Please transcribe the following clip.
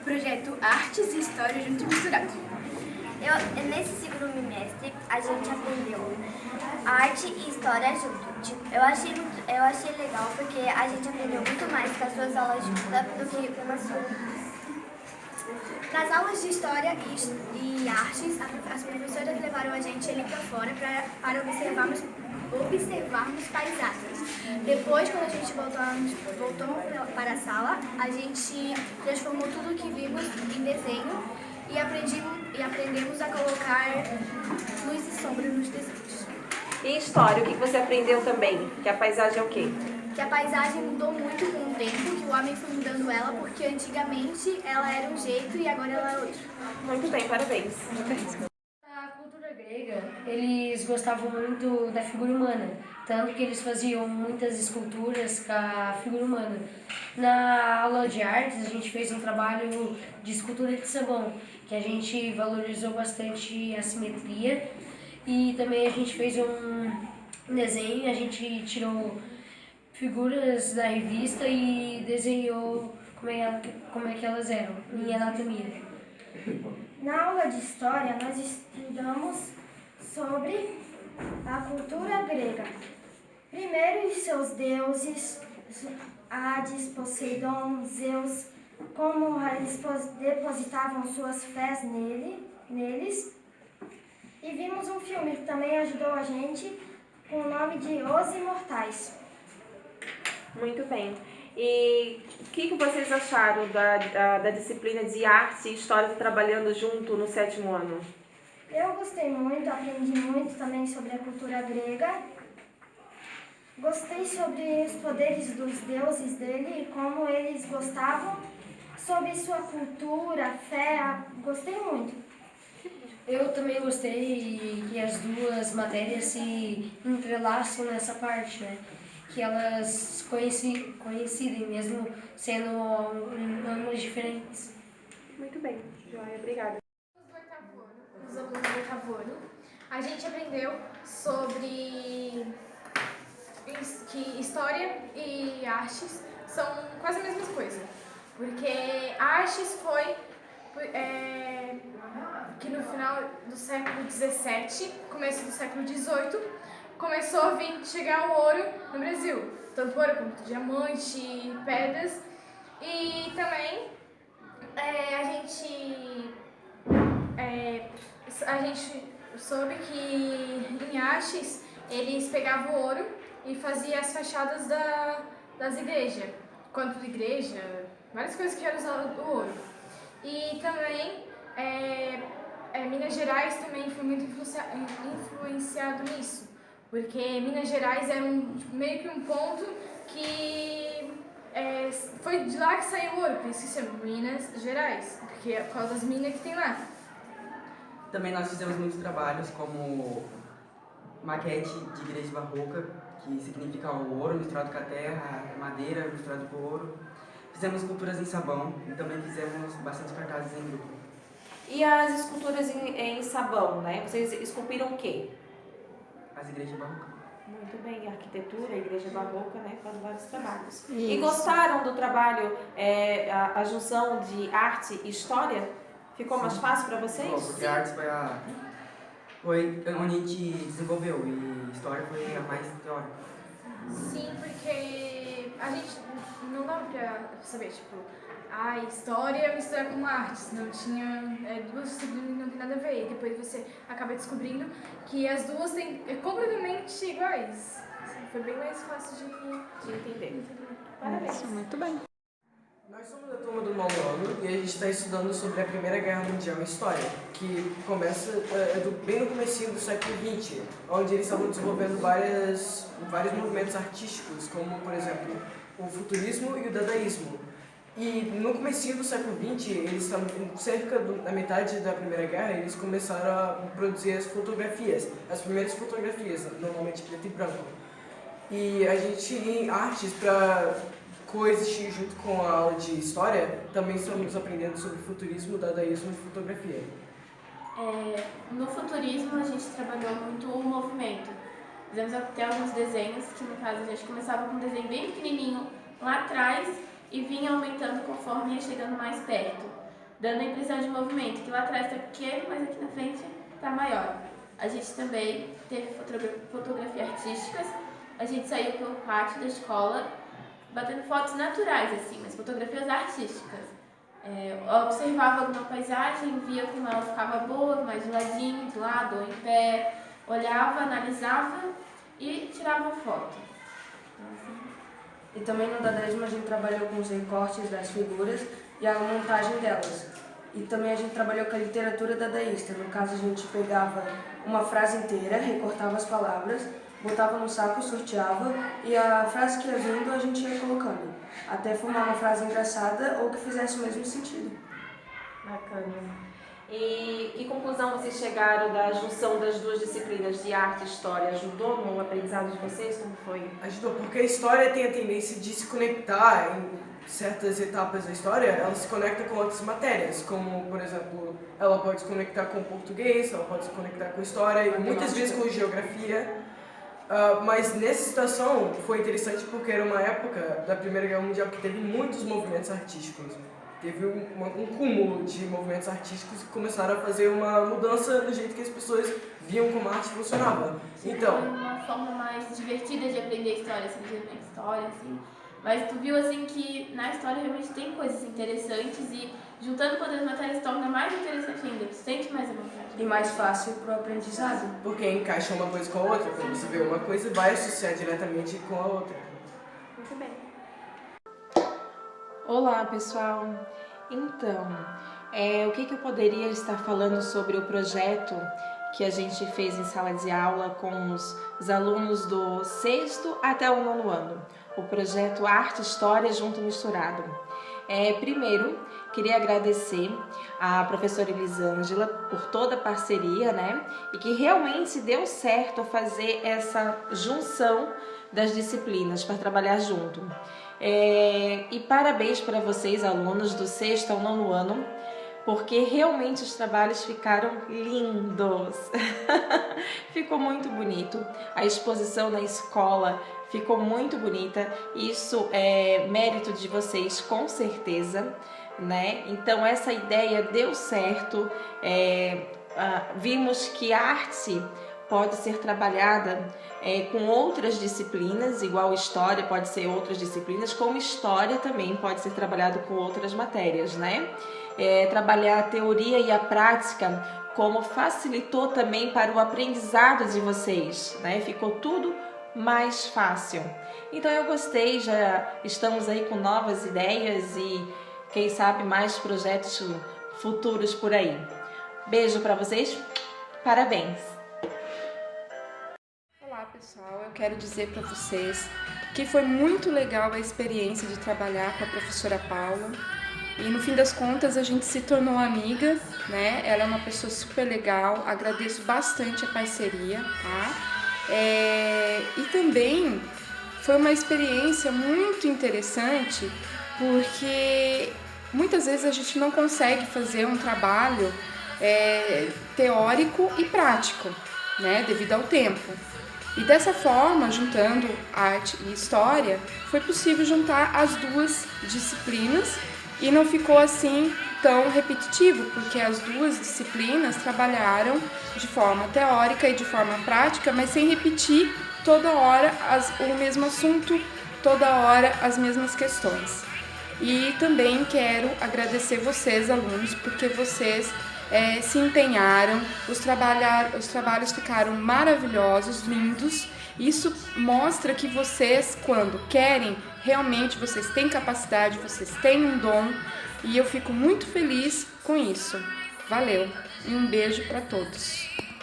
Projeto Artes e História Junto e Misturado. Nesse segundo bimestre, a gente aprendeu arte e história junto. Eu achei legal porque a gente aprendeu muito mais com as suas aulas juntas do que pelas suas. Nas aulas de História e Artes, as professoras levaram a gente ali para fora para observarmos paisagens. Depois, quando a gente voltou para a sala, a gente transformou tudo o que vimos em desenho e aprendemos a colocar luz e sombra nos desenhos. E história, o que você aprendeu também? Que a paisagem é o quê? Que a paisagem mudou muito com o tempo, que o homem foi mudando ela, porque antigamente ela era um jeito e agora ela é outro. Muito bem, parabéns. Na cultura grega, eles gostavam muito da figura humana, tanto que eles faziam muitas esculturas com a figura humana. Na aula de artes, a gente fez um trabalho de escultura de sabão, que a gente valorizou bastante a simetria, e também a gente fez um desenho, a gente tirou figuras da revista e desenhou como é que elas eram, em anatomia. Na aula de História, nós estudamos sobre a cultura grega. Primeiro, os seus deuses, Hades, Poseidon, Zeus, como eles depositavam suas fés neles. E vimos um filme que também ajudou a gente, com o nome de Os Imortais. Muito bem. E o que vocês acharam da disciplina de arte e história trabalhando junto no 7º ano? Eu gostei muito, aprendi muito também sobre a cultura grega. Gostei sobre os poderes dos deuses dele e como eles gostavam, sobre sua cultura, fé. Gostei muito. Eu também gostei que as duas matérias se entrelaçam nessa parte, né? Que elas coincidem mesmo sendo ângulos diferentes. Muito bem, Joia, obrigada. Os alunos do oitavo ano, a gente aprendeu sobre que história e artes são quase a mesma coisa. Porque artes foi que no final do século XVII, começo do século XVIII, começou a chegar o ouro no Brasil. Tanto ouro quanto diamante, pedras. E também a gente soube que em artes eles pegavam o ouro e faziam as fachadas das igrejas. Quanto de igreja, várias coisas que eram usadas do ouro. E também Minas Gerais também foi muito influenciado nisso. Porque Minas Gerais era meio que um ponto que foi de lá que saiu o ouro, por isso que se chama Minas Gerais, porque é por causa das minas que tem lá. Também nós fizemos muitos trabalhos como maquete de igreja barroca, que significa o ouro misturado com a terra, a madeira misturado com o ouro. Fizemos esculturas em sabão e também fizemos bastante cartazes em grupo. E as esculturas em sabão, né? Vocês esculpiram o quê? As igrejas barrocas. Muito bem, arquitetura, igreja barroca, né? Faz vários trabalhos. Isso. E gostaram do trabalho, a junção de arte e história? Ficou mais fácil para vocês? Bom, porque a arte foi onde a gente desenvolveu e a história foi a mais teórica. Sim, porque a gente não dava pra saber, tipo, a história mistura com artes, não tinha duas disciplinas não tem nada a ver. E depois você acaba descobrindo que as duas têm completamente iguais. Foi bem mais fácil de entender. Parabéns. Muito bem. Nós somos da turma do 9º ano e a gente está estudando sobre a Primeira Guerra Mundial em História, que começa bem no comecinho do século XX, onde eles estavam desenvolvendo vários movimentos artísticos, como, por exemplo, o futurismo e o dadaísmo. E no comecinho do século XX, eles estavam cerca da metade da Primeira Guerra, eles começaram a produzir as fotografias, as primeiras fotografias, normalmente preto e branco. E a gente, em artes, para coexistir junto com a aula de história, também estamos aprendendo sobre futurismo, dadaísmo e fotografia. No futurismo, a gente trabalhou muito o movimento. Fizemos até alguns desenhos, que no caso a gente começava com um desenho bem pequenininho lá atrás e vinha aumentando conforme ia chegando mais perto. dando a impressão de movimento, que lá atrás está pequeno, mas aqui na frente está maior. A gente também teve fotografia artísticas, a gente saiu pelo pátio da escola, batendo fotos naturais, assim, mas fotografias artísticas. Eu observava alguma paisagem, via como ela ficava boa, mais de ladinho, de lado ou em pé, olhava, analisava e tirava foto. Então, assim, E também no dadaísmo a gente trabalhou com os recortes das figuras e a montagem delas. E também a gente trabalhou com a literatura dadaísta. No caso, a gente pegava uma frase inteira, recortava as palavras, botava no saco, sorteava e a frase que ia vindo a gente ia colocando, até formar uma frase engraçada ou que fizesse o mesmo sentido. Bacana. E que conclusão vocês chegaram da junção das duas disciplinas de arte e história? Ajudou no aprendizado de vocês? Como foi? Ajudou, porque a história tem a tendência de se conectar em certas etapas da história, ela se conecta com outras matérias, como, por exemplo, ela pode se conectar com o português, ela pode se conectar com a história e muitas vezes com geografia. Mas nessa situação foi interessante porque era uma época da Primeira Guerra Mundial que teve muitos movimentos artísticos. Teve um cúmulo de movimentos artísticos que começaram a fazer uma mudança no jeito que as pessoas viam como a arte funcionava. Então, foi uma forma mais divertida de aprender história, simplesmente história, assim. Mas tu viu, assim, que na história realmente tem coisas interessantes e juntando com outras matérias torna mais interessante ainda, tu sente mais a vontade. E mais fácil para o aprendizado. porque encaixa uma coisa com a outra, quando você vê uma coisa vai associar diretamente com a outra. Muito bem. Olá, pessoal! Então, o que eu poderia estar falando sobre o projeto que a gente fez em sala de aula com os alunos do 6º até o 9º ano? O projeto Arte e História Junto Misturado. Primeiro, queria agradecer à professora Elisângela por toda a parceria, né? E que realmente deu certo fazer essa junção das disciplinas para trabalhar junto. E parabéns para vocês, alunos do 6º ao 9º ano, porque realmente os trabalhos ficaram lindos. Ficou muito bonito. A exposição na escola ficou muito bonita. Isso é mérito de vocês, com certeza, né? Então essa ideia deu certo. Vimos que a arte pode ser trabalhada com outras disciplinas, igual história pode ser outras disciplinas, como história também pode ser trabalhado com outras matérias, né? Trabalhar a teoria e a prática, como facilitou também para o aprendizado de vocês, né? Ficou tudo mais fácil. Então eu gostei, já estamos aí com novas ideias e quem sabe mais projetos futuros por aí. Beijo para vocês, parabéns! Olá pessoal, eu quero dizer para vocês que foi muito legal a experiência de trabalhar com a professora Paula e no fim das contas a gente se tornou amiga, né? Ela é uma pessoa super legal, agradeço bastante a parceria, tá? E também foi uma experiência muito interessante porque muitas vezes a gente não consegue fazer um trabalho teórico e prático, né? Devido ao tempo. E dessa forma, juntando arte e história, foi possível juntar as duas disciplinas e não ficou assim tão repetitivo, porque as duas disciplinas trabalharam de forma teórica e de forma prática, mas sem repetir toda hora o mesmo assunto, toda hora as mesmas questões. E também quero agradecer vocês, alunos, porque vocês se empenharam, os trabalhos ficaram maravilhosos, lindos. Isso mostra que vocês, quando querem, realmente vocês têm capacidade, vocês têm um dom e eu fico muito feliz com isso. Valeu e um beijo para todos.